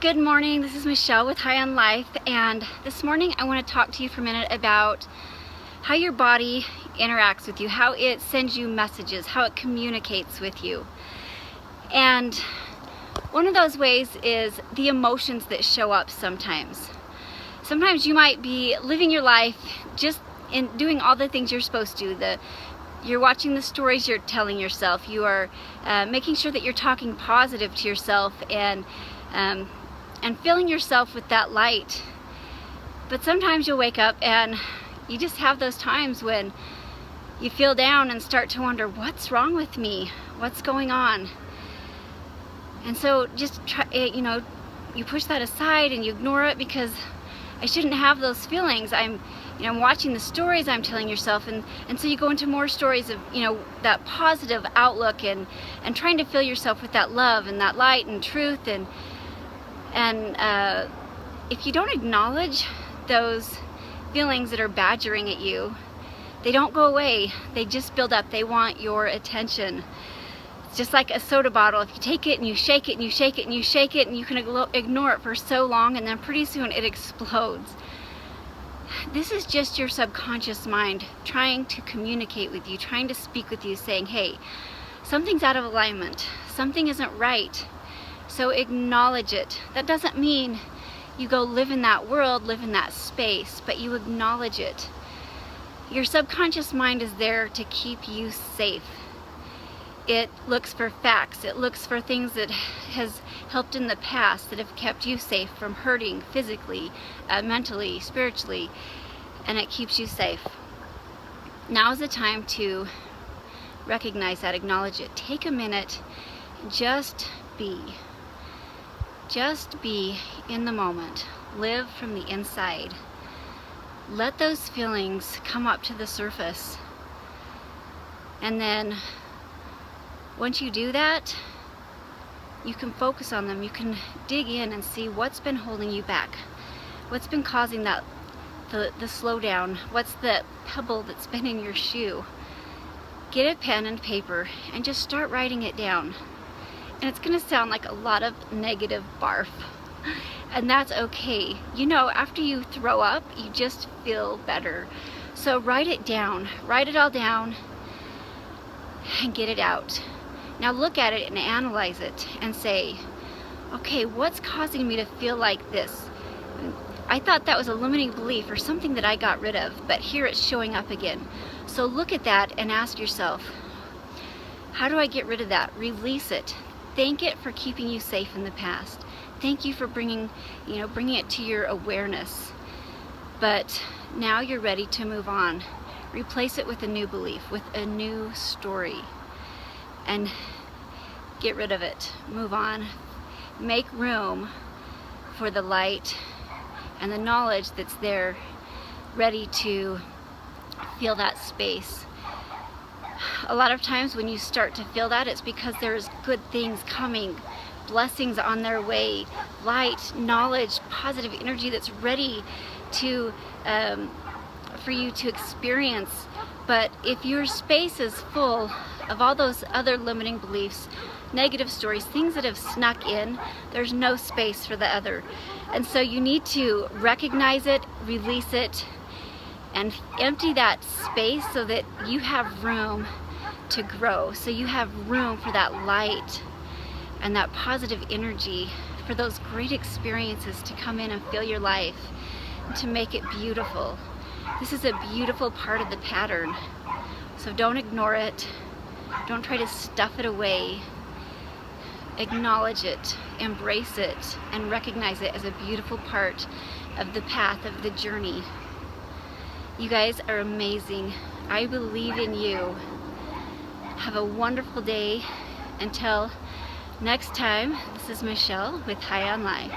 Good morning, this is Michelle with High on Life, and this morning I want to talk to you for a minute about how your body interacts with you, how it sends you messages, how it communicates with you. And one of those ways is the emotions that show up sometimes. Sometimes you might be living your life just in doing all the things you're supposed to. You're watching the stories you're telling yourself. You are making sure that you're talking positive to yourself and filling yourself with that light. But sometimes you'll wake up and you just have those times when you feel down and start to wonder, what's wrong with me? What's going on? And so just try, you push that aside and you ignore it because I shouldn't have those feelings. I'm watching the stories I'm telling yourself, and so you go into more stories of, that positive outlook and trying to fill yourself with that love and that light and truth. And if you don't acknowledge those feelings that are badgering at you, they don't go away. They just build up. They want your attention. It's just like a soda bottle. If you take it and you shake it and you shake it and you shake it, and you can ignore it for so long, and then pretty soon it explodes. This is just your subconscious mind trying to communicate with you, trying to speak with you, saying, hey, something's out of alignment. Something isn't right. So acknowledge it. That doesn't mean you go live in that world, live in that space, but you acknowledge it. Your subconscious mind is there to keep you safe. It looks for facts. It looks for things that has helped in the past, that have kept you safe from hurting physically, mentally, spiritually, and it keeps you safe. Now is the time to recognize that, acknowledge it. Take a minute, just be. Just be in the moment. Live from the inside. Let those feelings come up to the surface. And then once you do that, you can focus on them. You can dig in and see what's been holding you back. What's been causing the slowdown? What's the pebble that's been in your shoe? Get a pen and paper and just start writing it down. And it's going to sound like a lot of negative barf. And that's okay. After you throw up, you just feel better. So write it down. Write it all down and get it out. Now look at it and analyze it and say, okay, what's causing me to feel like this? I thought that was a limiting belief or something that I got rid of, but here it's showing up again. So look at that and ask yourself, how do I get rid of that? Release it. Thank it for keeping you safe in the past. Thank you for bringing it to your awareness. But now you're ready to move on. Replace it with a new belief, with a new story, and get rid of it. Move on. Make room for the light and the knowledge that's there, ready to feel that space. A lot of times when you start to feel that, it's because there's good things coming, blessings on their way, light, knowledge, positive energy that's ready to for you to experience. But if your space is full of all those other limiting beliefs, negative stories, things that have snuck in, there's no space for the other. And so you need to recognize it, release it, and empty that space so that you have room to grow. So you have room for that light and that positive energy, for those great experiences to come in and fill your life and to make it beautiful. This is a beautiful part of the pattern. So don't ignore it. Don't try to stuff it away. Acknowledge it, embrace it, and recognize it as a beautiful part of the path, of the journey. You guys are amazing. I believe in you. Have a wonderful day. Until next time, this is Michelle with High on Life.